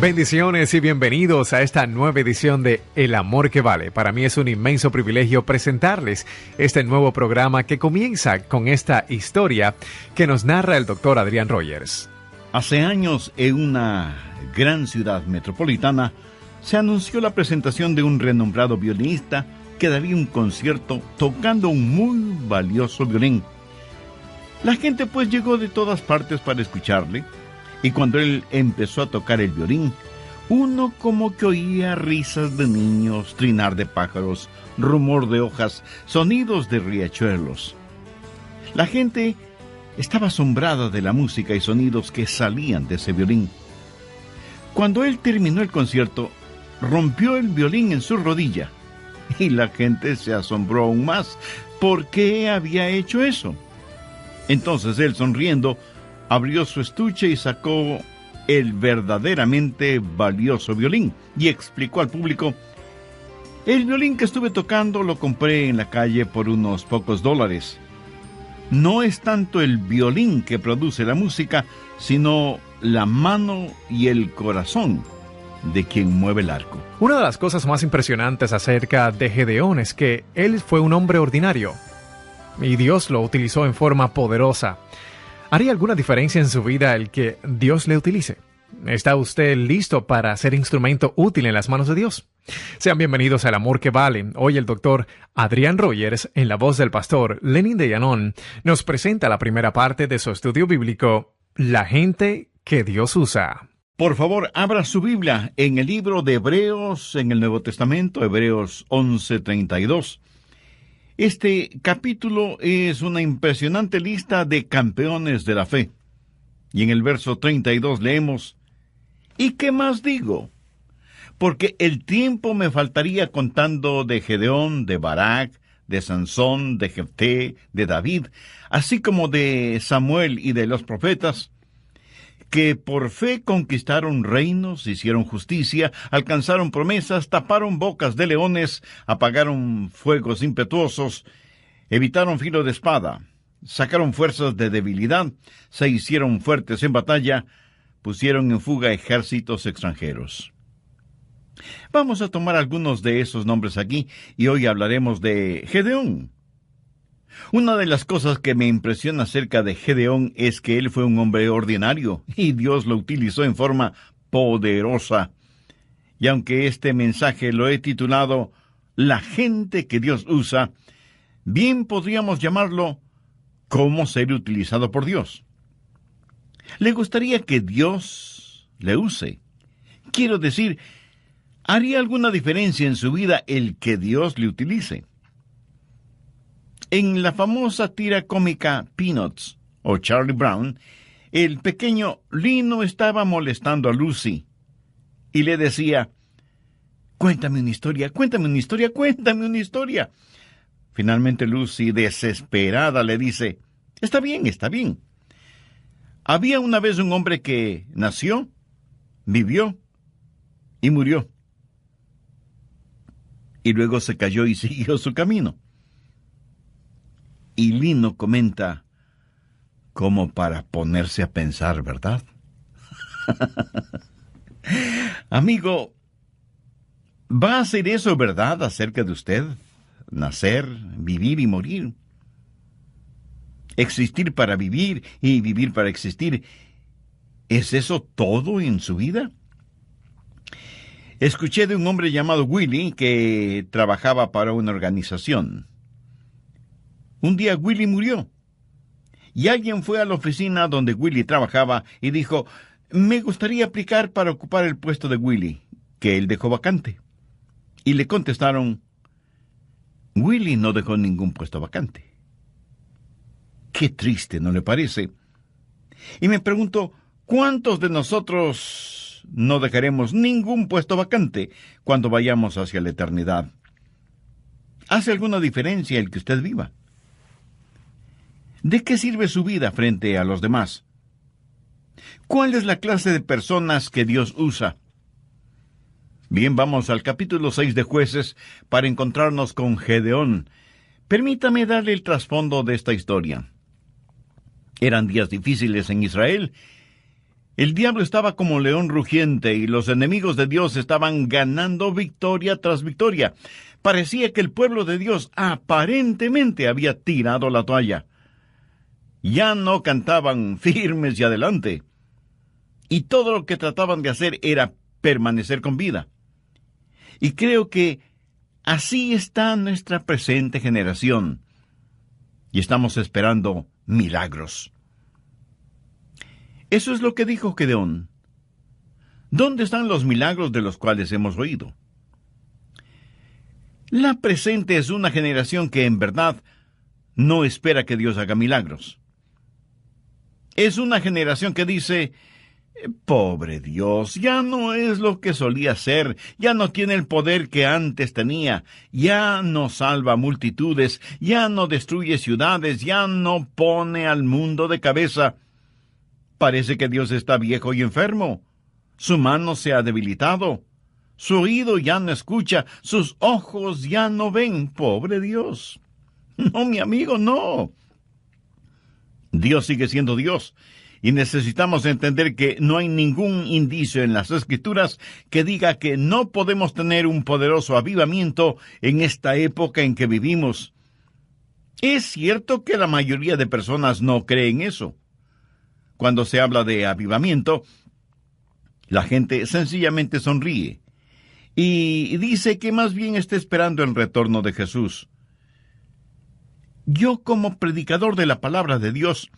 Bendiciones y bienvenidos a esta nueva edición de El Amor que Vale. Para mí es un inmenso privilegio presentarles este nuevo programa que comienza con esta historia que nos narra el doctor Adrián Rogers. Hace años, en una gran ciudad metropolitana, se anunció la presentación de un renombrado violinista que daría un concierto tocando un muy valioso violín. La gente pues llegó de todas partes para escucharle. Y cuando él empezó a tocar el violín, uno como que oía risas de niños, trinar de pájaros, rumor de hojas, sonidos de riachuelos. La gente estaba asombrada de la música y sonidos que salían de ese violín. Cuando él terminó el concierto, rompió el violín en su rodilla, y la gente se asombró aún más. ¿Por qué había hecho eso? Entonces él, sonriendo, abrió su estuche y sacó el verdaderamente valioso violín y explicó al público: el violín que estuve tocando lo compré en la calle por unos pocos dólares. No es tanto el violín que produce la música, sino la mano y el corazón de quien mueve el arco. Una de las cosas más impresionantes acerca de Gedeón es que él fue un hombre ordinario y Dios lo utilizó en forma poderosa. ¿Haría alguna diferencia en su vida el que Dios le utilice? ¿Está usted listo para ser instrumento útil en las manos de Dios? Sean bienvenidos al Amor que Vale. Hoy el doctor Adrián Rogers, en la voz del pastor Lenin de Llanón, nos presenta la primera parte de su estudio bíblico, La gente que Dios usa. Por favor, abra su Biblia en el libro de Hebreos, en el Nuevo Testamento, Hebreos 11:32. Este capítulo es una impresionante lista de campeones de la fe. Y en el verso 32 leemos: ¿y qué más digo? Porque el tiempo me faltaría contando de Gedeón, de Barak, de Sansón, de Jefté, de David, así como de Samuel y de los profetas, que por fe conquistaron reinos, hicieron justicia, alcanzaron promesas, taparon bocas de leones, apagaron fuegos impetuosos, evitaron filo de espada, sacaron fuerzas de debilidad, se hicieron fuertes en batalla, pusieron en fuga ejércitos extranjeros. Vamos a tomar algunos de esos nombres aquí y hoy hablaremos de Gedeón. Una de las cosas que me impresiona acerca de Gedeón es que él fue un hombre ordinario y Dios lo utilizó en forma poderosa. Y aunque este mensaje lo he titulado La gente que Dios usa, bien podríamos llamarlo ¿Cómo ser utilizado por Dios? ¿Le gustaría que Dios le use? Quiero decir, ¿haría alguna diferencia en su vida el que Dios le utilice? En la famosa tira cómica Peanuts, o Charlie Brown, el pequeño Lino estaba molestando a Lucy y le decía: cuéntame una historia, cuéntame una historia, cuéntame una historia. Finalmente Lucy, desesperada, le dice: está bien, está bien. Había una vez un hombre que nació, vivió y murió. Y luego se cayó y siguió su camino. Y Lino comenta, como para ponerse a pensar, ¿verdad? Amigo, ¿va a ser eso verdad acerca de usted? Nacer, vivir y morir. Existir para vivir y vivir para existir. ¿Es eso todo en su vida? Escuché de un hombre llamado Willy que trabajaba para una organización. Un día Willy murió, y alguien fue a la oficina donde Willy trabajaba y dijo: me gustaría aplicar para ocupar el puesto de Willy, que él dejó vacante. Y le contestaron: Willy no dejó ningún puesto vacante. Qué triste, ¿no le parece? Y me pregunto, ¿cuántos de nosotros no dejaremos ningún puesto vacante cuando vayamos hacia la eternidad? ¿Hace alguna diferencia el que usted viva? ¿De qué sirve su vida frente a los demás? ¿Cuál es la clase de personas que Dios usa? Bien, vamos al capítulo 6 de Jueces para encontrarnos con Gedeón. Permítame darle el trasfondo de esta historia. Eran días difíciles en Israel, El diablo estaba como león rugiente y los enemigos de Dios estaban ganando victoria tras victoria. Parecía que el pueblo de Dios aparentemente había tirado la toalla. Ya no cantaban firmes y adelante. Y todo lo que trataban de hacer era permanecer con vida. Y creo que así está nuestra presente generación. Y estamos esperando milagros. Eso es lo que dijo Gedeón. ¿Dónde están los milagros de los cuales hemos oído? La presente es una generación que en verdad no espera que Dios haga milagros. Es una generación que dice: pobre Dios, ya no es lo que solía ser, ya no tiene el poder que antes tenía, ya no salva multitudes, ya no destruye ciudades, ya no pone al mundo de cabeza. Parece que Dios está viejo y enfermo. Su mano se ha debilitado. Su oído ya no escucha. Sus ojos ya no ven. Pobre Dios. No, mi amigo, no. Dios sigue siendo Dios. Y necesitamos entender que no hay ningún indicio en las Escrituras que diga que no podemos tener un poderoso avivamiento en esta época en que vivimos. Es cierto que la mayoría de personas no creen eso. Cuando se habla de avivamiento, la gente sencillamente sonríe y dice que más bien está esperando el retorno de Jesús. Yo, como predicador de la palabra de Dios,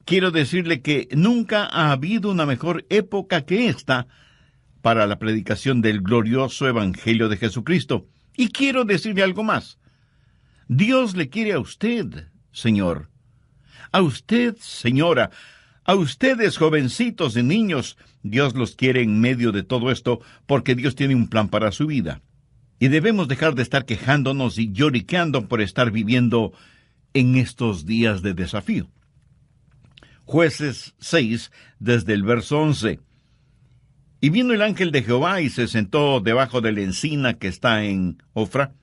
quiero decirle que nunca ha habido una mejor época que esta para la predicación del glorioso Evangelio de Jesucristo. Y quiero decirle algo más. Dios le quiere a usted, Señor. A usted, señora. A ustedes, jovencitos y niños, Dios los quiere en medio de todo esto, porque Dios tiene un plan para su vida. Y debemos dejar de estar quejándonos y lloriqueando por estar viviendo en estos días de desafío. Jueces 6, desde el verso 11. Y vino el ángel de Jehová y se sentó debajo de la encina que está en Ofra,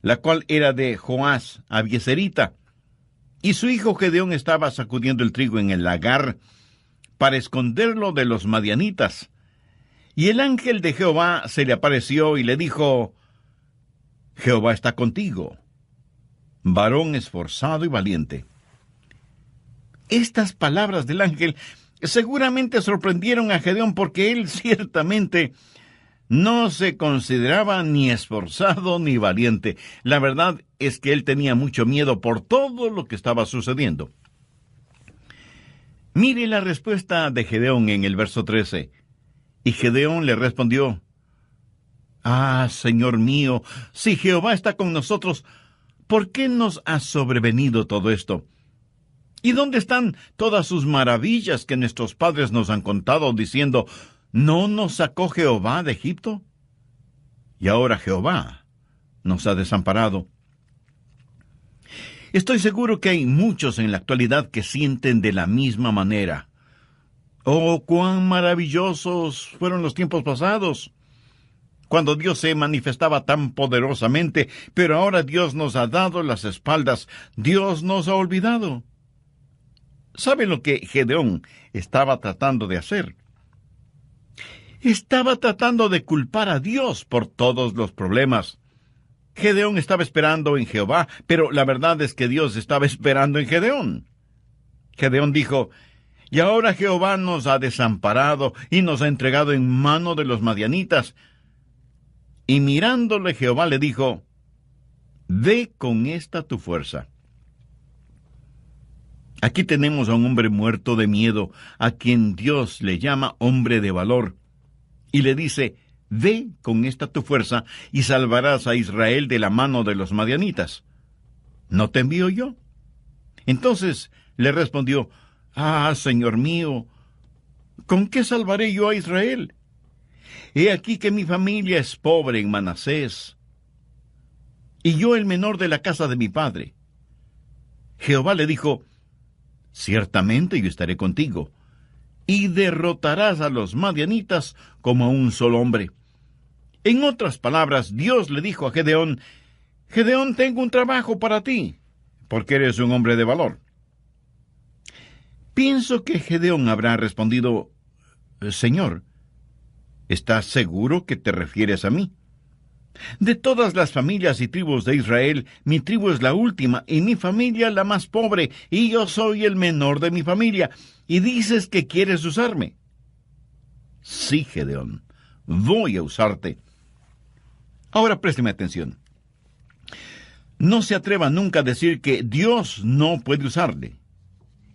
la cual era de Joás Abieserita. Y su hijo Gedeón estaba sacudiendo el trigo en el lagar para esconderlo de los madianitas. Y el ángel de Jehová se le apareció y le dijo: Jehová está contigo, varón esforzado y valiente. Estas palabras del ángel seguramente sorprendieron a Gedeón, porque él ciertamente no se consideraba ni esforzado ni valiente. La verdad es que él tenía mucho miedo por todo lo que estaba sucediendo. Mire la respuesta de Gedeón en el verso 13. Y Gedeón le respondió: Ah, Señor mío, si Jehová está con nosotros, ¿por qué nos ha sobrevenido todo esto? ¿Y dónde están todas sus maravillas que nuestros padres nos han contado, diciendo: ¿no nos sacó Jehová de Egipto? Y ahora Jehová nos ha desamparado. Estoy seguro que hay muchos en la actualidad que sienten de la misma manera. Oh, cuán maravillosos fueron los tiempos pasados, cuando Dios se manifestaba tan poderosamente, pero ahora Dios nos ha dado las espaldas, Dios nos ha olvidado. ¿Sabe lo que Gedeón estaba tratando de hacer? Estaba tratando de culpar a Dios por todos los problemas. Gedeón estaba esperando en Jehová, pero la verdad es que Dios estaba esperando en Gedeón. Gedeón dijo: y ahora Jehová nos ha desamparado y nos ha entregado en mano de los madianitas. Y mirándole Jehová le dijo: ve con esta tu fuerza. Aquí tenemos a un hombre muerto de miedo, a quien Dios le llama hombre de valor. Y le dice: ve con esta tu fuerza y salvarás a Israel de la mano de los madianitas. ¿No te envío yo? Entonces le respondió: ah, Señor mío, ¿con qué salvaré yo a Israel? He aquí que mi familia es pobre en Manasés, y yo el menor de la casa de mi padre. Jehová le dijo: ciertamente yo estaré contigo, y derrotarás a los madianitas como a un solo hombre. En otras palabras, Dios le dijo a Gedeón: Gedeón, tengo un trabajo para ti, porque eres un hombre de valor. Pienso que Gedeón habrá respondido: Señor, ¿estás seguro que te refieres a mí? De todas las familias y tribus de Israel, mi tribu es la última y mi familia la más pobre, y yo soy el menor de mi familia, y dices que quieres usarme. Sí, Gedeón, voy a usarte. Ahora présteme atención. No se atreva nunca a decir que Dios no puede usarle.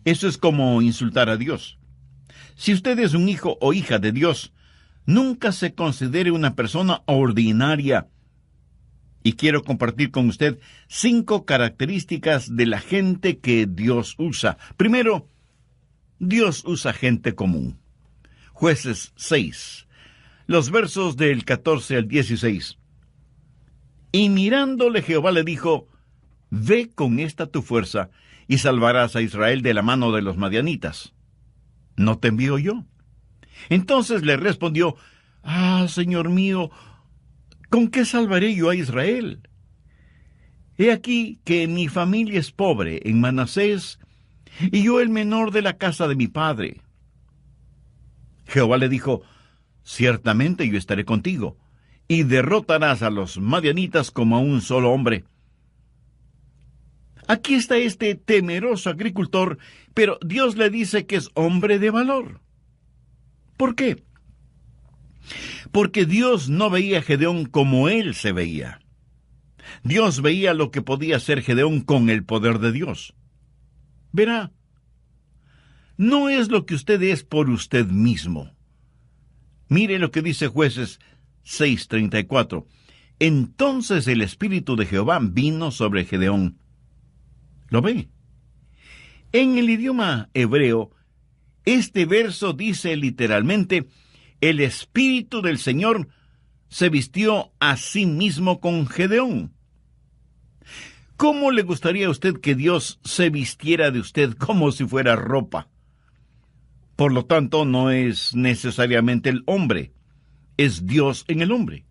Eso es como insultar a Dios. Si usted es un hijo o hija de Dios, nunca se considere una persona ordinaria. Y quiero compartir con usted 5 características de la gente que Dios usa. Primero, Dios usa gente común. Jueces 6, los versos del 14 al 16. Y mirándole Jehová le dijo, ve con esta tu fuerza, y salvarás a Israel de la mano de los madianitas. ¿No te envío yo? Entonces le respondió, Señor mío, ¿con qué salvaré yo a Israel? He aquí que mi familia es pobre en Manasés, y yo el menor de la casa de mi padre. Jehová le dijo, ciertamente yo estaré contigo, y derrotarás a los madianitas como a un solo hombre. Aquí está este temeroso agricultor, pero Dios le dice que es hombre de valor. ¿Por qué? Porque Dios no veía a Gedeón como él se veía. Dios veía lo que podía hacer Gedeón con el poder de Dios. Verá, no es lo que usted es por usted mismo. Mire lo que dice Jueces 6:34. Entonces el Espíritu de Jehová vino sobre Gedeón. ¿Lo ve? En el idioma hebreo, este verso dice literalmente, el Espíritu del Señor se vistió a sí mismo con Gedeón. ¿Cómo le gustaría a usted que Dios se vistiera de usted como si fuera ropa? Por lo tanto, no es necesariamente el hombre, es Dios en el hombre.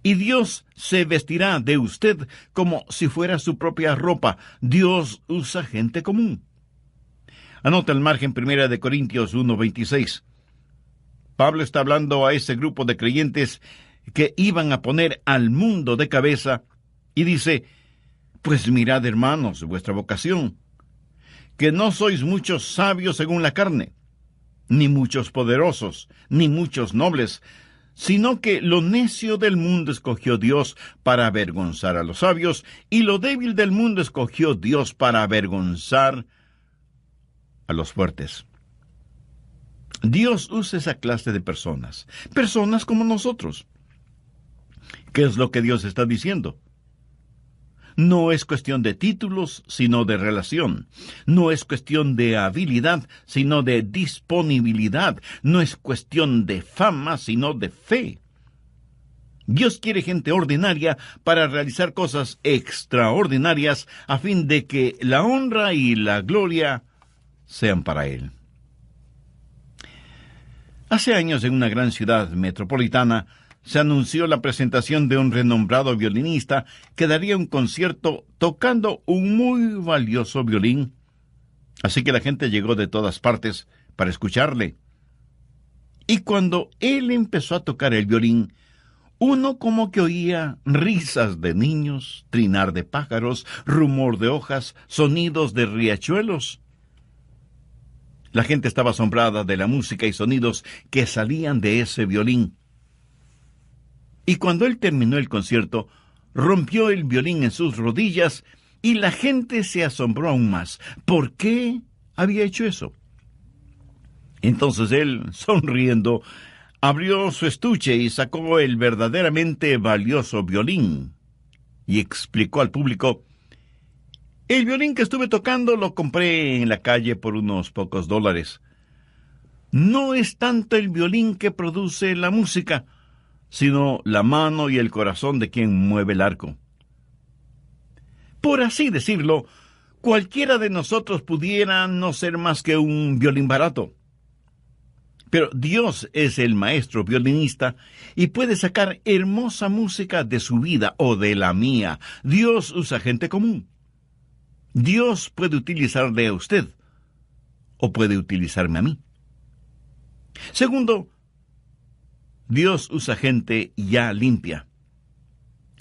Y Dios se vestirá de usted como si fuera su propia ropa. Dios usa gente común. Anota el margen 1 Corintios 1:26. Pablo está hablando a ese grupo de creyentes que iban a poner al mundo de cabeza y dice, pues mirad, hermanos, vuestra vocación, que no sois muchos sabios según la carne, ni muchos poderosos, ni muchos nobles, sino que lo necio del mundo escogió Dios para avergonzar a los sabios, y lo débil del mundo escogió Dios para avergonzar a los fuertes. Dios usa esa clase de personas como nosotros. ¿Qué es lo que Dios está diciendo? No es cuestión de títulos, sino de relación. No es cuestión de habilidad, sino de disponibilidad. No es cuestión de fama, sino de fe. Dios quiere gente ordinaria para realizar cosas extraordinarias a fin de que la honra y la gloria sean para Él. Hace años, en una gran ciudad metropolitana, se anunció la presentación de un renombrado violinista que daría un concierto tocando un muy valioso violín. Así que la gente llegó de todas partes para escucharle. Y cuando él empezó a tocar el violín, uno como que oía risas de niños, trinar de pájaros, rumor de hojas, sonidos de riachuelos. La gente estaba asombrada de la música y sonidos que salían de ese violín. Y cuando él terminó el concierto, rompió el violín en sus rodillas y la gente se asombró aún más. ¿Por qué había hecho eso? Entonces él, sonriendo, abrió su estuche y sacó el verdaderamente valioso violín y explicó al público: el violín que estuve tocando lo compré en la calle por unos pocos dólares. No es tanto el violín que produce la música, sino la mano y el corazón de quien mueve el arco. Por así decirlo, cualquiera de nosotros pudiera no ser más que un violín barato. Pero Dios es el maestro violinista y puede sacar hermosa música de su vida o de la mía. Dios usa gente común. Dios puede utilizarle a usted o puede utilizarme a mí. Segundo, Dios usa gente ya limpia.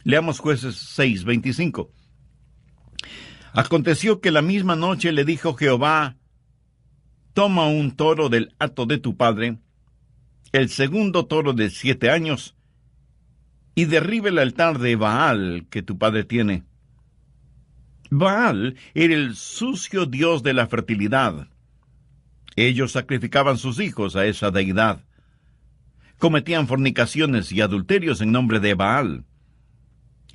Leamos Jueces 6:25. Aconteció que la misma noche le dijo Jehová: toma un toro del hato de tu padre, el segundo toro de 7 años, y derriba el altar de Baal que tu padre tiene. Baal era el sucio dios de la fertilidad. Ellos sacrificaban sus hijos a esa deidad. Cometían fornicaciones y adulterios en nombre de Baal.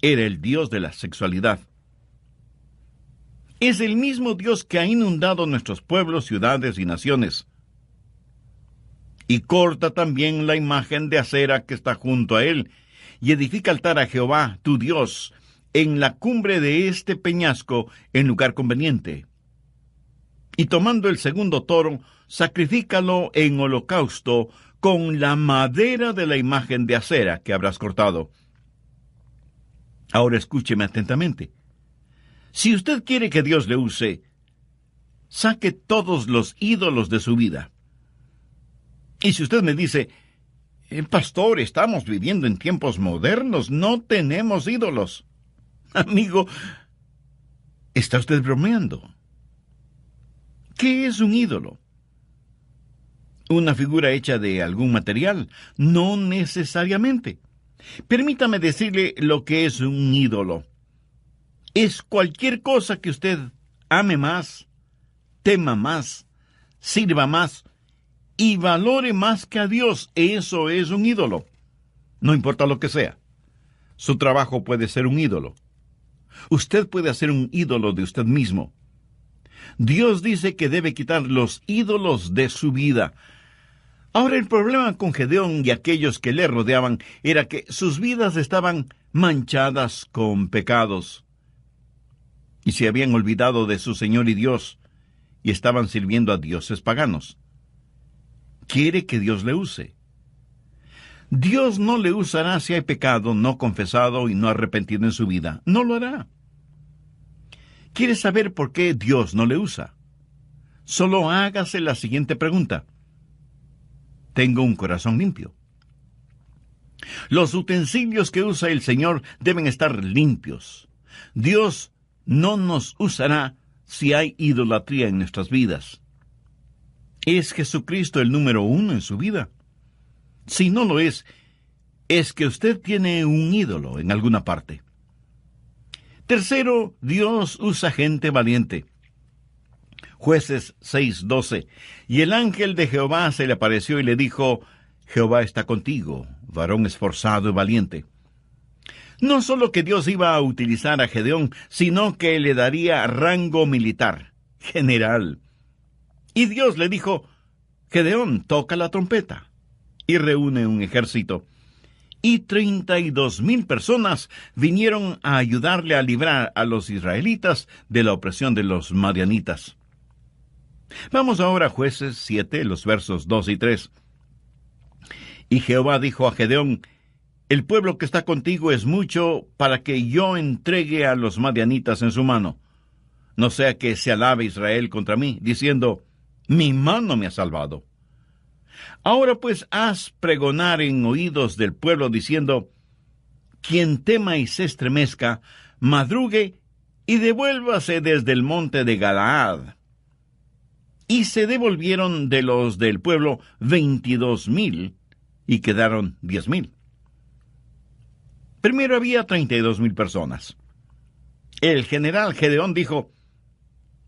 Era el dios de la sexualidad. Es el mismo Dios que ha inundado nuestros pueblos, ciudades y naciones. Y corta también la imagen de acera que está junto a él, y edifica altar a Jehová, tu Dios, en la cumbre de este peñasco, en lugar conveniente. Y tomando el segundo toro, sacrifícalo en holocausto con la madera de la imagen de acera que habrás cortado. Ahora escúcheme atentamente. Si usted quiere que Dios le use, saque todos los ídolos de su vida. Y si usted me dice: pastor, estamos viviendo en tiempos modernos, no tenemos ídolos. Amigo, ¿está usted bromeando? ¿Qué es un ídolo? ¿Una figura hecha de algún material? No necesariamente. Permítame decirle lo que es un ídolo. Es cualquier cosa que usted ame más, tema más, sirva más y valore más que a Dios. Eso es un ídolo. No importa lo que sea. Su trabajo puede ser un ídolo. Usted puede hacer un ídolo de usted mismo. Dios dice que debe quitar los ídolos de su vida. Ahora, el problema con Gedeón y aquellos que le rodeaban era que sus vidas estaban manchadas con pecados. Y se habían olvidado de su Señor y Dios, y estaban sirviendo a dioses paganos. Quiere que Dios le use. Dios no le usará si hay pecado no confesado y no arrepentido en su vida. No lo hará. ¿Quiere saber por qué Dios no le usa? Solo hágase la siguiente pregunta: ¿tengo un corazón limpio? Los utensilios que usa el Señor deben estar limpios. Dios no nos usará si hay idolatría en nuestras vidas. ¿Es Jesucristo el número 1 en su vida? Si no lo es que usted tiene un ídolo en alguna parte. Tercero, Dios usa gente valiente. Jueces 6:12. Y el ángel de Jehová se le apareció y le dijo: Jehová está contigo, varón esforzado y valiente. No solo que Dios iba a utilizar a Gedeón, sino que le daría rango militar, general. Y Dios le dijo: Gedeón, toca la trompeta. Y reúne un ejército. Y 32,000 personas vinieron a ayudarle a librar a los israelitas de la opresión de los madianitas. Vamos ahora a Jueces 7, los versos 2 y 3. Y Jehová dijo a Gedeón: el pueblo que está contigo es mucho para que yo entregue a los madianitas en su mano. No sea que se alabe Israel contra mí, diciendo: mi mano me ha salvado. Ahora pues haz pregonar en oídos del pueblo, diciendo: quien tema y se estremezca, madrugue y devuélvase desde el monte de Galaad. Y se devolvieron de los del pueblo 22,000, y quedaron 10,000. Primero había 32,000 personas. El general Gedeón dijo: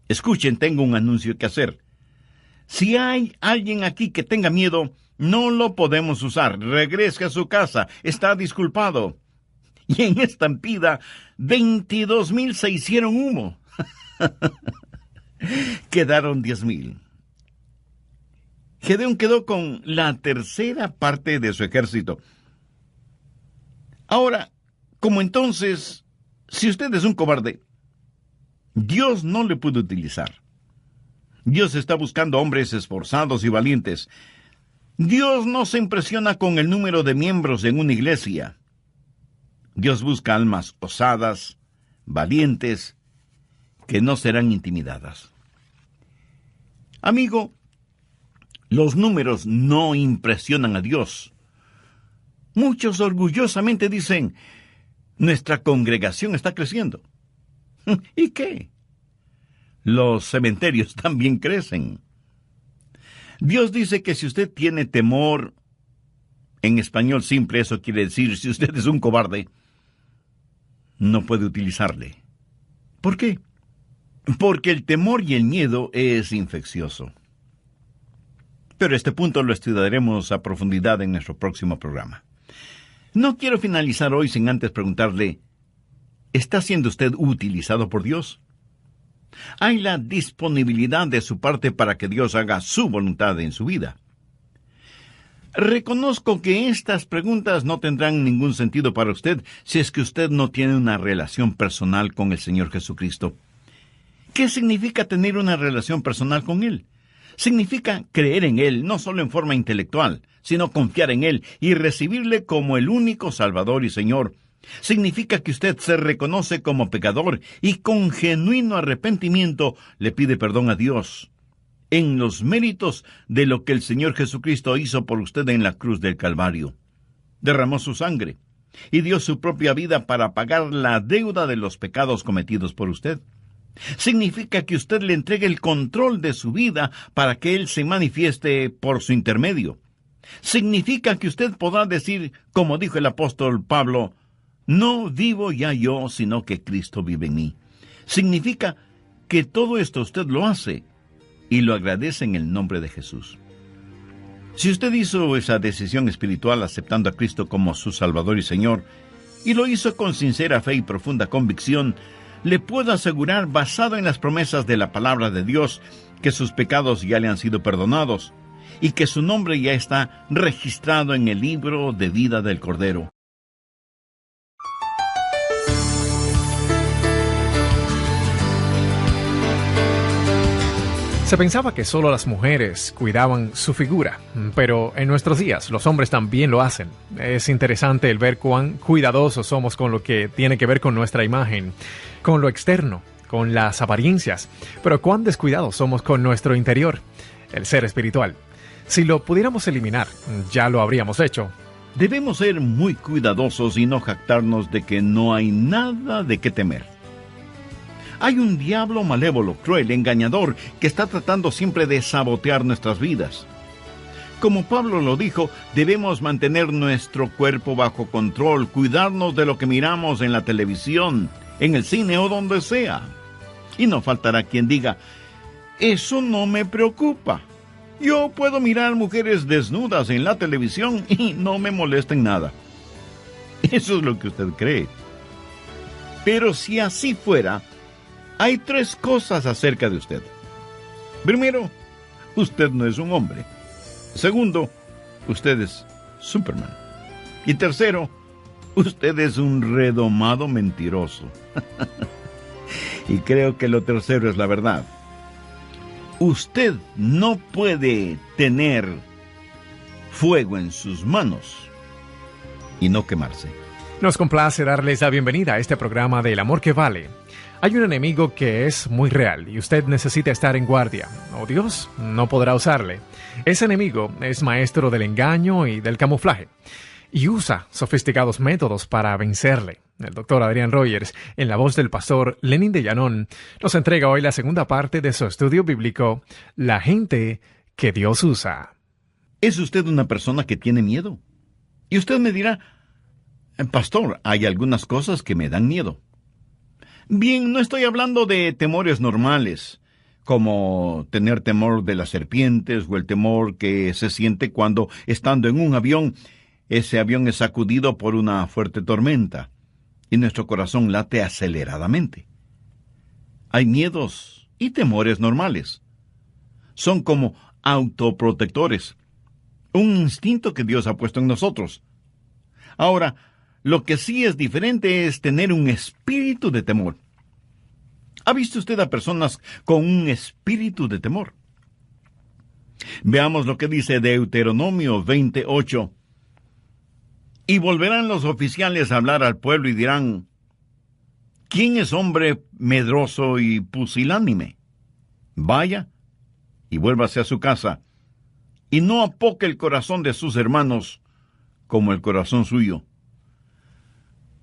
escuchen, tengo un anuncio que hacer. Si hay alguien aquí que tenga miedo, no lo podemos usar. Regrese a su casa, está disculpado. Y en estampida, 22,000 se hicieron humo. Quedaron 10,000. Gedeón quedó con la tercera parte de su ejército. Ahora, como entonces, si usted es un cobarde, Dios no le puede utilizar. Dios está buscando hombres esforzados y valientes. Dios no se impresiona con el número de miembros en una iglesia. Dios busca almas osadas, valientes, que no serán intimidadas. Amigo, Los números no impresionan a Dios. Muchos orgullosamente dicen, nuestra congregación está creciendo. ¿Y qué? Los cementerios también crecen. Dios dice que si usted tiene temor, en español simple eso quiere decir, si usted es un cobarde, no puede utilizarle. ¿Por qué? Porque el temor y el miedo es infeccioso. Pero este punto lo estudiaremos a profundidad en nuestro próximo programa. No quiero finalizar hoy sin antes preguntarle, ¿está siendo usted utilizado por Dios? ¿Hay la disponibilidad de su parte para que Dios haga su voluntad en su vida? Reconozco que estas preguntas no tendrán ningún sentido para usted si es que usted no tiene una relación personal con el Señor Jesucristo. ¿Qué significa tener una relación personal con Él? Significa creer en Él, no solo en forma intelectual, sino confiar en Él y recibirle como el único Salvador y Señor. Significa que usted se reconoce como pecador y con genuino arrepentimiento le pide perdón a Dios en los méritos de lo que el Señor Jesucristo hizo por usted en la cruz del Calvario. Derramó su sangre y dio su propia vida para pagar la deuda de los pecados cometidos por usted. Significa que usted le entregue el control de su vida para que Él se manifieste por su intermedio. Significa que usted podrá decir, como dijo el apóstol Pablo, no vivo ya yo, sino que Cristo vive en mí. Significa que todo esto usted lo hace y lo agradece en el nombre de Jesús. Si usted hizo esa decisión espiritual aceptando a Cristo como su Salvador y Señor, y lo hizo con sincera fe y profunda convicción, le puedo asegurar, basado en las promesas de la palabra de Dios, que sus pecados ya le han sido perdonados y que su nombre ya está registrado en el libro de vida del Cordero. Se pensaba que solo las mujeres cuidaban su figura, pero en nuestros días los hombres también lo hacen. Es interesante el ver cuán cuidadosos somos con lo que tiene que ver con nuestra imagen, con lo externo, con las apariencias, pero cuán descuidados somos con nuestro interior, el ser espiritual. Si lo pudiéramos eliminar, ya lo habríamos hecho. Debemos ser muy cuidadosos y no jactarnos de que no hay nada de qué temer. Hay un diablo malévolo, cruel, engañador, que está tratando siempre de sabotear nuestras vidas. Como Pablo lo dijo, debemos mantener nuestro cuerpo bajo control, cuidarnos de lo que miramos en la televisión, en el cine o donde sea. Y no faltará quien diga, eso no me preocupa. Yo puedo mirar mujeres desnudas en la televisión y no me molesta en nada. Eso es lo que usted cree. Pero si así fuera, hay 3 cosas acerca de usted. Primero, usted no es un hombre. Segundo, usted es Superman. Y tercero, usted es un redomado mentiroso. Y creo que lo tercero es la verdad. Usted no puede tener fuego en sus manos y no quemarse. Nos complace darles la bienvenida a este programa del amor que vale. Hay un enemigo que es muy real y usted necesita estar en guardia, o Dios no podrá usarle. Ese enemigo es maestro del engaño y del camuflaje, y usa sofisticados métodos para vencerle. El doctor Adrián Rogers, en la voz del pastor Lenin de Llanón, nos entrega hoy la segunda parte de su estudio bíblico, La gente que Dios usa. ¿Es usted una persona que tiene miedo? Y usted me dirá, pastor, hay algunas cosas que me dan miedo. Bien, no estoy hablando de temores normales, como tener temor de las serpientes o el temor que se siente cuando, estando en un avión, ese avión es sacudido por una fuerte tormenta y nuestro corazón late aceleradamente. Hay miedos y temores normales. Son como autoprotectores, un instinto que Dios ha puesto en nosotros. Ahora, lo que sí es diferente es tener un espíritu de temor. ¿Ha visto usted a personas con un espíritu de temor? Veamos lo que dice Deuteronomio 28. Y volverán los oficiales a hablar al pueblo y dirán, ¿quién es hombre medroso y pusilánime? Vaya y vuélvase a su casa, y no apoque el corazón de sus hermanos como el corazón suyo.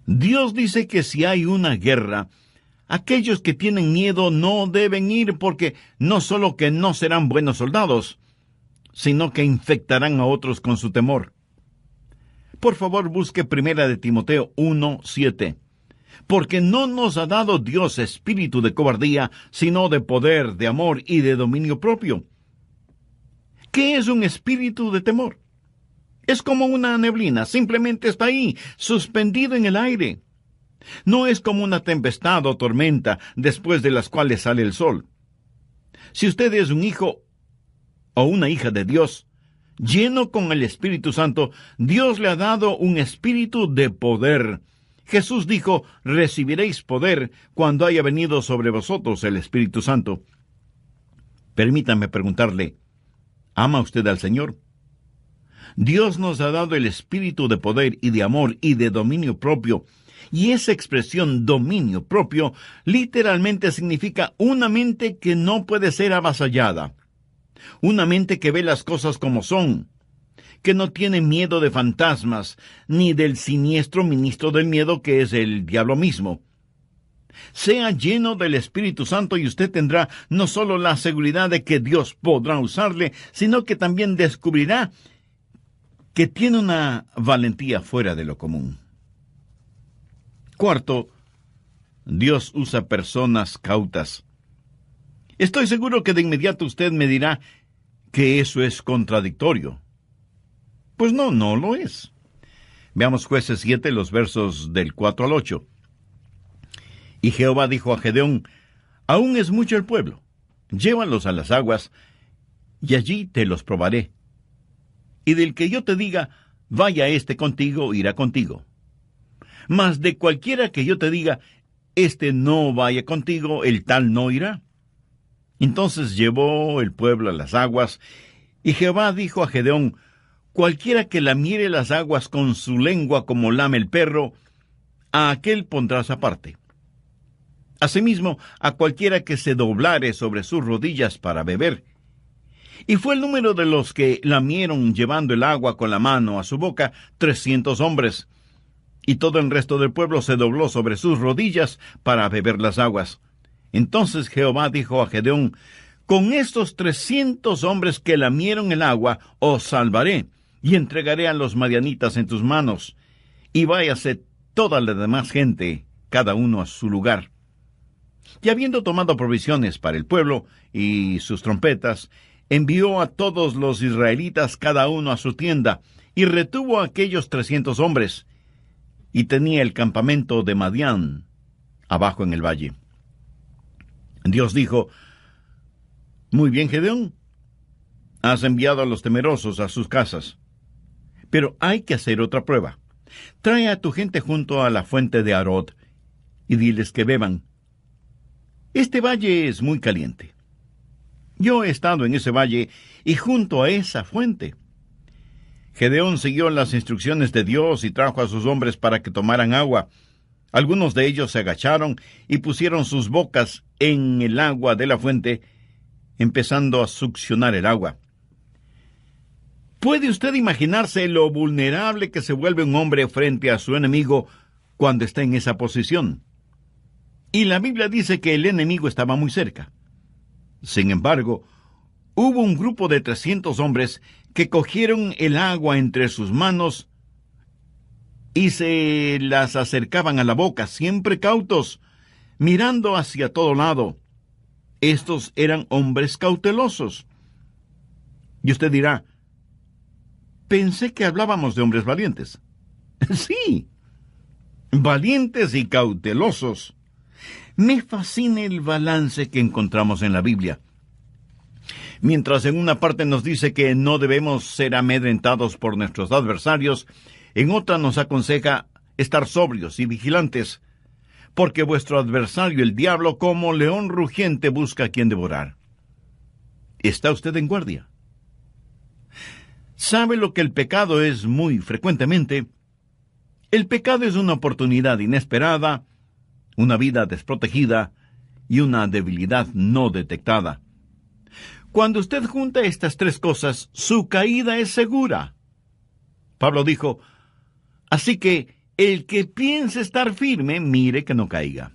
Dios dice que si hay una guerra, aquellos que tienen miedo no deben ir, porque no solo que no serán buenos soldados, sino que infectarán a otros con su temor. Por favor, busque 1 de Timoteo 1:7. Porque no nos ha dado Dios espíritu de cobardía, sino de poder, de amor y de dominio propio. ¿Qué es un espíritu de temor? Es como una neblina, simplemente está ahí, suspendido en el aire. No es como una tempestad o tormenta después de las cuales sale el sol. Si usted es un hijo o una hija de Dios, lleno con el Espíritu Santo, Dios le ha dado un espíritu de poder. Jesús dijo, recibiréis poder cuando haya venido sobre vosotros el Espíritu Santo. Permítame preguntarle, ¿ama usted al Señor? Dios nos ha dado el espíritu de poder y de amor y de dominio propio, y esa expresión dominio propio literalmente significa una mente que no puede ser avasallada, una mente que ve las cosas como son, que no tiene miedo de fantasmas, ni del siniestro ministro del miedo que es el diablo mismo. Sea lleno del Espíritu Santo y usted tendrá no solo la seguridad de que Dios podrá usarle, sino que también descubrirá que tiene una valentía fuera de lo común. Cuarto, Dios usa personas cautas. Estoy seguro que de inmediato usted me dirá que eso es contradictorio. Pues no lo es. Veamos Jueces 7, los versos del 4 al 8. Y Jehová dijo a Gedeón, aún es mucho el pueblo, llévalos a las aguas, y allí te los probaré. Y del que yo te diga, vaya este contigo, irá contigo. Mas de cualquiera que yo te diga, este no vaya contigo, el tal no irá. Entonces llevó el pueblo a las aguas, y Jehová dijo a Gedeón, cualquiera que lamiere las aguas con su lengua como lame el perro, a aquel pondrás aparte. Asimismo, a cualquiera que se doblare sobre sus rodillas para beber. Y fue el número de los que lamieron llevando el agua con la mano a su boca 300 hombres. Y todo el resto del pueblo se dobló sobre sus rodillas para beber las aguas. Entonces Jehová dijo a Gedeón, con estos 300 hombres que lamieron el agua, os salvaré, y entregaré a los madianitas en tus manos. Y váyase toda la demás gente, cada uno a su lugar. Y habiendo tomado provisiones para el pueblo y sus trompetas, envió a todos los israelitas cada uno a su tienda, y retuvo a aquellos 300 hombres, y tenía el campamento de Madián abajo en el valle. Dios dijo, muy bien, Gedeón, has enviado a los temerosos a sus casas, pero hay que hacer otra prueba. Trae a tu gente junto a la fuente de Arod, y diles que beban. Este valle es muy caliente. Yo he estado en ese valle y junto a esa fuente. Gedeón siguió las instrucciones de Dios y trajo a sus hombres para que tomaran agua. Algunos de ellos se agacharon y pusieron sus bocas en el agua de la fuente, empezando a succionar el agua. ¿Puede usted imaginarse lo vulnerable que se vuelve un hombre frente a su enemigo cuando está en esa posición? Y la Biblia dice que el enemigo estaba muy cerca. Sin embargo, hubo un grupo de 300 hombres que cogieron el agua entre sus manos y se las acercaban a la boca, siempre cautos, mirando hacia todo lado. Estos eran hombres cautelosos. Y usted dirá, pensé que hablábamos de hombres valientes. Sí, valientes y cautelosos. Me fascina el balance que encontramos en la Biblia. Mientras en una parte nos dice que no debemos ser amedrentados por nuestros adversarios, en otra nos aconseja estar sobrios y vigilantes, porque vuestro adversario, el diablo, como león rugiente, busca a quien devorar. ¿Está usted en guardia? ¿Sabe lo que el pecado es muy frecuentemente? El pecado es una oportunidad inesperada, una vida desprotegida y una debilidad no detectada. Cuando usted junta estas tres cosas, su caída es segura. Pablo dijo, así que el que piense estar firme, mire que no caiga.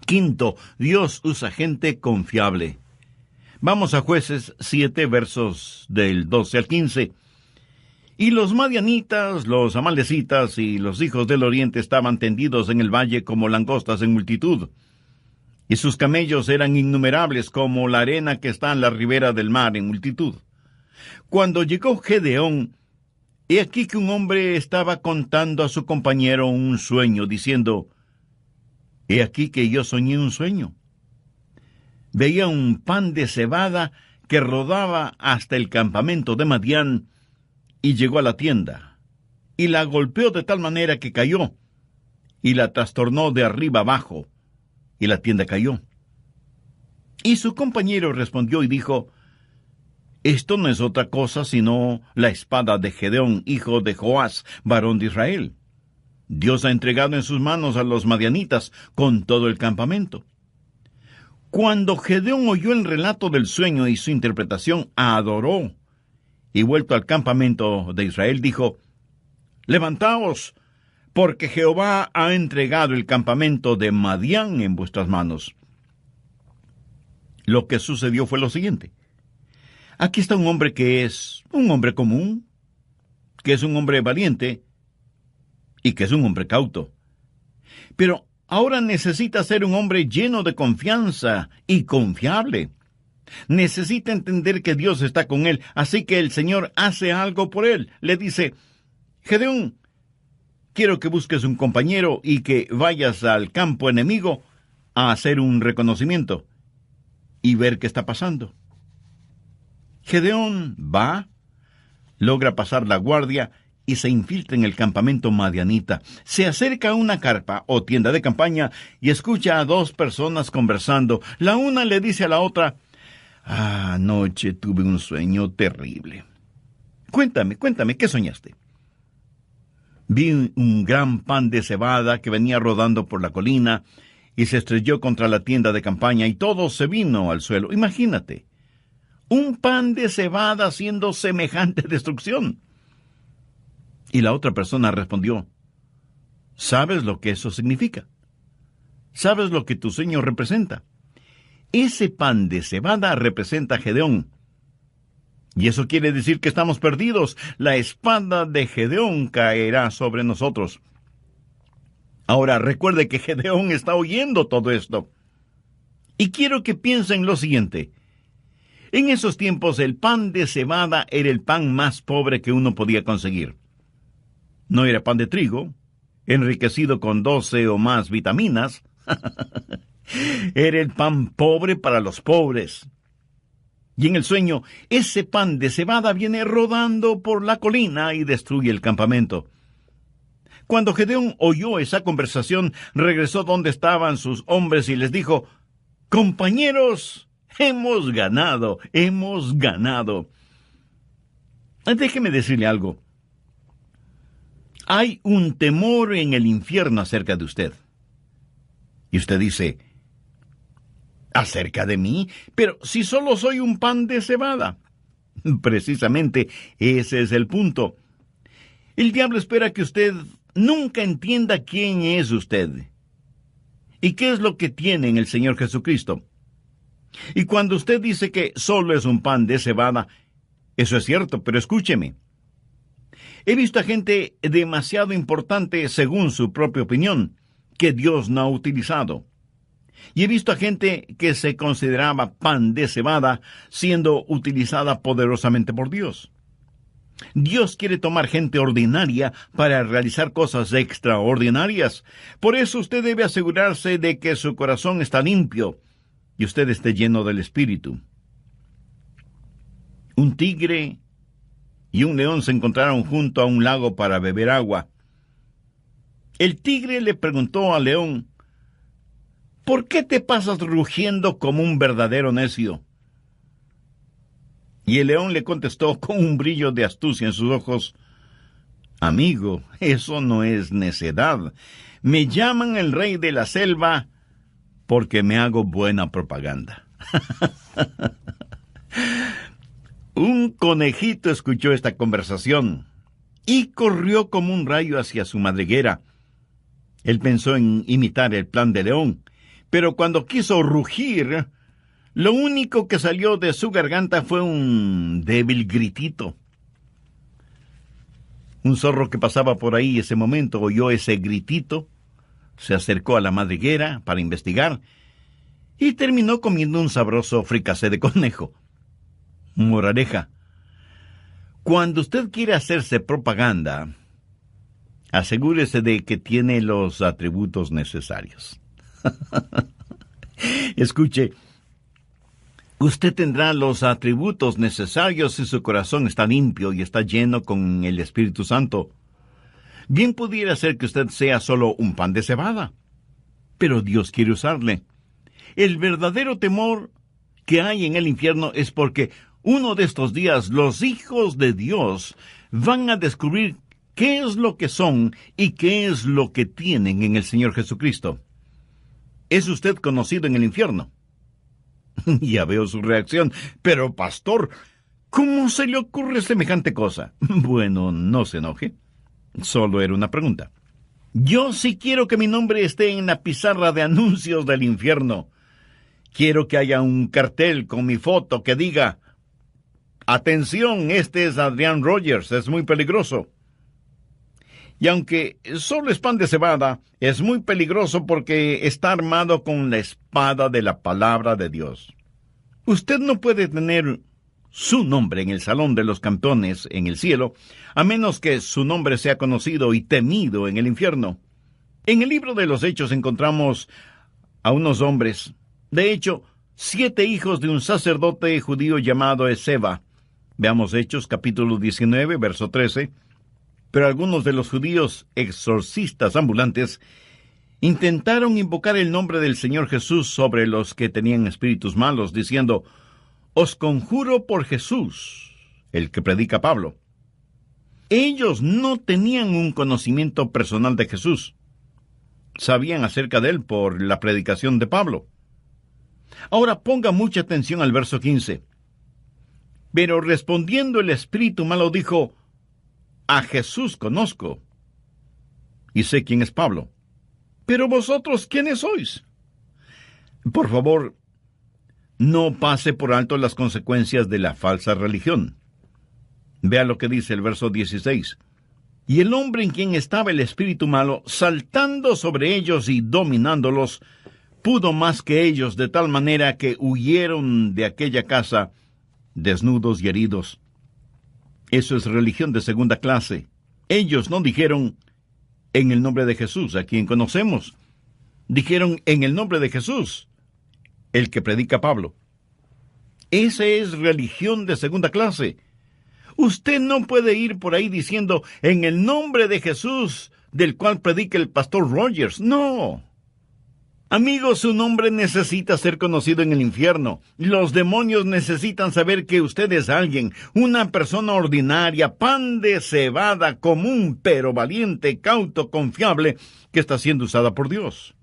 Quinto, Dios usa gente confiable. Vamos a Jueces 7, versos del 12 al 15. Y los madianitas, los amalecitas y los hijos del oriente estaban tendidos en el valle como langostas en multitud. Y sus camellos eran innumerables como la arena que está en la ribera del mar en multitud. Cuando llegó Gedeón, he aquí que un hombre estaba contando a su compañero un sueño, diciendo, he aquí que yo soñé un sueño. Veía un pan de cebada que rodaba hasta el campamento de Madián, y llegó a la tienda, y la golpeó de tal manera que cayó, y la trastornó de arriba abajo, y la tienda cayó. Y su compañero respondió y dijo, esto no es otra cosa sino la espada de Gedeón, hijo de Joás, varón de Israel. Dios ha entregado en sus manos a los madianitas con todo el campamento. Cuando Gedeón oyó el relato del sueño y su interpretación, adoró, y vuelto al campamento de Israel, dijo, levantaos, porque Jehová ha entregado el campamento de Madián en vuestras manos. Lo que sucedió fue lo siguiente. Aquí está un hombre que es un hombre común, que es un hombre valiente y que es un hombre cauto. Pero ahora necesita ser un hombre lleno de confianza y confiable. Necesita entender que Dios está con él, así que el Señor hace algo por él. Le dice, Gedeón, quiero que busques un compañero y que vayas al campo enemigo a hacer un reconocimiento y ver qué está pasando. Gedeón va, logra pasar la guardia y se infiltra en el campamento madianita. Se acerca a una carpa o tienda de campaña y escucha a dos personas conversando. La una le dice a la otra, anoche tuve un sueño terrible. Cuéntame, ¿qué soñaste? Vi un gran pan de cebada que venía rodando por la colina y se estrelló contra la tienda de campaña y todo se vino al suelo. Imagínate, un pan de cebada haciendo semejante destrucción. Y la otra persona respondió, ¿sabes lo que eso significa? ¿Sabes lo que tu sueño representa? Ese pan de cebada representa a Gedeón. Y eso quiere decir que estamos perdidos. La espada de Gedeón caerá sobre nosotros. Ahora, recuerde que Gedeón está oyendo todo esto. Y quiero que piensen lo siguiente. En esos tiempos, el pan de cebada era el pan más pobre que uno podía conseguir. No era pan de trigo, enriquecido con 12 o más vitaminas. Era el pan pobre para los pobres. Y en el sueño, ese pan de cebada viene rodando por la colina y destruye el campamento. Cuando Gedeón oyó esa conversación, regresó donde estaban sus hombres y les dijo, compañeros, hemos ganado. Déjeme decirle algo. Hay un temor en el infierno acerca de usted. Y usted dice, ¿acerca de mí? Pero si solo soy un pan de cebada. Precisamente ese es el punto. El diablo espera que usted nunca entienda quién es usted y qué es lo que tiene en el Señor Jesucristo. Y cuando usted dice que solo es un pan de cebada, eso es cierto, pero escúcheme. He visto a gente demasiado importante según su propia opinión, que Dios no ha utilizado. Y he visto a gente que se consideraba pan de cebada siendo utilizada poderosamente por Dios. Dios quiere tomar gente ordinaria para realizar cosas extraordinarias. Por eso usted debe asegurarse de que su corazón está limpio y usted esté lleno del Espíritu. Un tigre y un león se encontraron junto a un lago para beber agua. El tigre le preguntó al león, ¿por qué te pasas rugiendo como un verdadero necio? Y el león le contestó con un brillo de astucia en sus ojos, amigo, eso no es necedad. Me llaman el rey de la selva porque me hago buena propaganda. Un conejito escuchó esta conversación y corrió como un rayo hacia su madriguera. Él pensó en imitar el plan de león, pero cuando quiso rugir, lo único que salió de su garganta fue un débil gritito. Un zorro que pasaba por ahí ese momento oyó ese gritito, se acercó a la madriguera para investigar y terminó comiendo un sabroso fricasé de conejo. Moraleja: cuando usted quiere hacerse propaganda, asegúrese de que tiene los atributos necesarios. Escuche, usted tendrá los atributos necesarios si su corazón está limpio y está lleno con el Espíritu Santo. Bien pudiera ser que usted sea solo un pan de cebada, pero Dios quiere usarle. El verdadero temor que hay en el infierno es porque uno de estos días los hijos de Dios van a descubrir qué es lo que son y qué es lo que tienen en el Señor Jesucristo. ¿Es usted conocido en el infierno? Ya veo su reacción. Pero, pastor, ¿cómo se le ocurre semejante cosa? Bueno, no se enoje. Solo era una pregunta. Yo sí quiero que mi nombre esté en la pizarra de anuncios del infierno. Quiero que haya un cartel con mi foto que diga: atención, este es Adrian Rogers, es muy peligroso. Y aunque solo es pan de cebada, es muy peligroso porque está armado con la espada de la palabra de Dios. Usted no puede tener su nombre en el salón de los campeones en el cielo, a menos que su nombre sea conocido y temido en el infierno. En el libro de los Hechos encontramos a unos hombres, de hecho, 7 hijos de un sacerdote judío llamado Esceva. Veamos Hechos capítulo 19, verso 13. Pero algunos de los judíos exorcistas ambulantes intentaron invocar el nombre del Señor Jesús sobre los que tenían espíritus malos, diciendo: os conjuro por Jesús, el que predica Pablo. Ellos no tenían un conocimiento personal de Jesús. Sabían acerca de él por la predicación de Pablo. Ahora ponga mucha atención al verso 15. Pero respondiendo el espíritu malo dijo: a Jesús conozco, y sé quién es Pablo. Pero vosotros, ¿quiénes sois? Por favor, no pase por alto las consecuencias de la falsa religión. Vea lo que dice el verso 16. Y el hombre en quien estaba el espíritu malo, saltando sobre ellos y dominándolos, pudo más que ellos, de tal manera que huyeron de aquella casa desnudos y heridos. Eso es religión de segunda clase. Ellos no dijeron: en el nombre de Jesús, a quien conocemos. Dijeron: en el nombre de Jesús, el que predica Pablo. Esa es religión de segunda clase. Usted no puede ir por ahí diciendo: en el nombre de Jesús, del cual predica el pastor Rogers. No. Amigo, su nombre necesita ser conocido en el infierno. Los demonios necesitan saber que usted es alguien, una persona ordinaria, pan de cebada, común, pero valiente, cauto, confiable, que está siendo usada por Dios.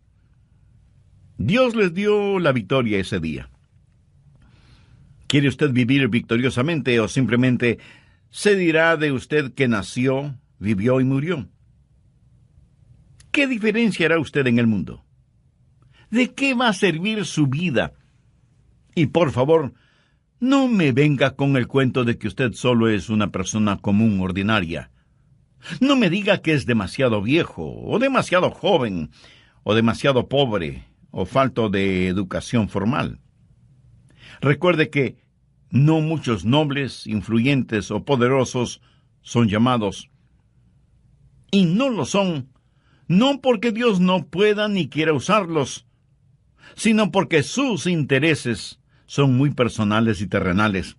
Dios les dio la victoria ese día. ¿Quiere usted vivir victoriosamente o simplemente se dirá de usted que nació, vivió y murió? ¿Qué diferencia hará usted en el mundo? ¿De qué va a servir su vida? Y por favor, no me venga con el cuento de que usted solo es una persona común, ordinaria. No me diga que es demasiado viejo, o demasiado joven, o demasiado pobre, o falto de educación formal. Recuerde que no muchos nobles, influyentes o poderosos son llamados. Y no lo son, no porque Dios no pueda ni quiera usarlos, sino porque sus intereses son muy personales y terrenales.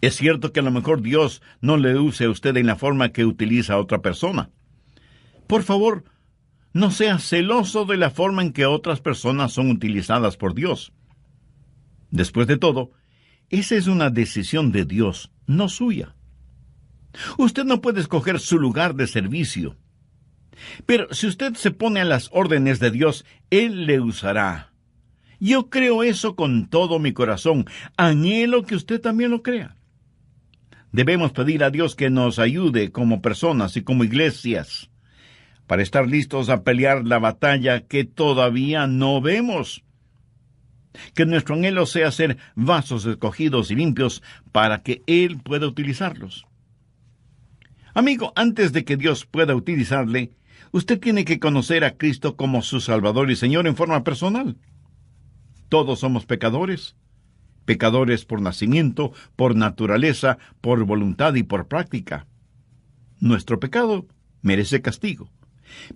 Es cierto que a lo mejor Dios no le use a usted en la forma que utiliza a otra persona. Por favor, no sea celoso de la forma en que otras personas son utilizadas por Dios. Después de todo, esa es una decisión de Dios, no suya. Usted no puede escoger su lugar de servicio. Pero si usted se pone a las órdenes de Dios, Él le usará. Yo creo eso con todo mi corazón. Anhelo que usted también lo crea. Debemos pedir a Dios que nos ayude como personas y como iglesias para estar listos a pelear la batalla que todavía no vemos. Que nuestro anhelo sea ser vasos escogidos y limpios para que Él pueda utilizarlos. Amigo, antes de que Dios pueda utilizarle, usted tiene que conocer a Cristo como su Salvador y Señor en forma personal. Todos somos pecadores. Pecadores por nacimiento, por naturaleza, por voluntad y por práctica. Nuestro pecado merece castigo.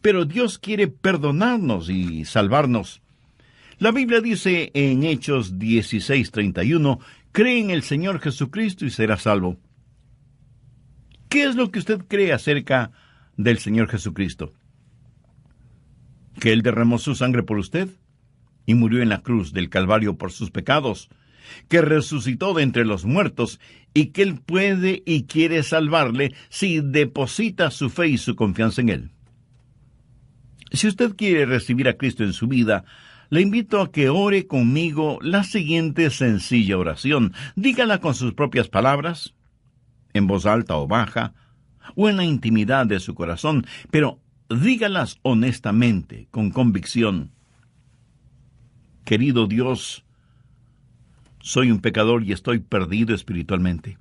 Pero Dios quiere perdonarnos y salvarnos. La Biblia dice en Hechos 16:31, cree en el Señor Jesucristo y será salvo. ¿Qué es lo que usted cree acerca del Señor Jesucristo? ¿Que Él derramó su sangre por usted y murió en la cruz del Calvario por sus pecados? ¿Que resucitó de entre los muertos y que Él puede y quiere salvarle si deposita su fe y su confianza en Él? Si usted quiere recibir a Cristo en su vida, le invito a que ore conmigo la siguiente sencilla oración. Dígala con sus propias palabras, en voz alta o baja, o en la intimidad de su corazón, pero dígalas honestamente, con convicción. Querido Dios, soy un pecador y estoy perdido espiritualmente.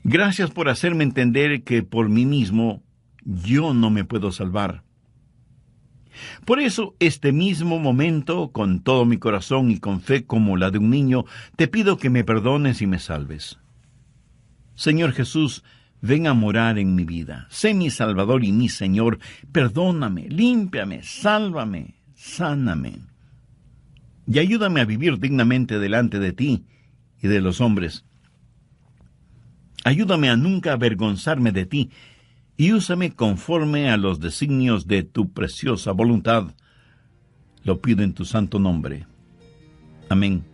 Gracias por hacerme entender que por mí mismo yo no me puedo salvar. Por eso, este mismo momento, con todo mi corazón y con fe como la de un niño, te pido que me perdones y me salves. Señor Jesús, ven a morar en mi vida. Sé mi Salvador y mi Señor. Perdóname, límpiame, sálvame, sáname. Y ayúdame a vivir dignamente delante de ti y de los hombres. Ayúdame a nunca avergonzarme de ti y úsame conforme a los designios de tu preciosa voluntad. Lo pido en tu santo nombre. Amén.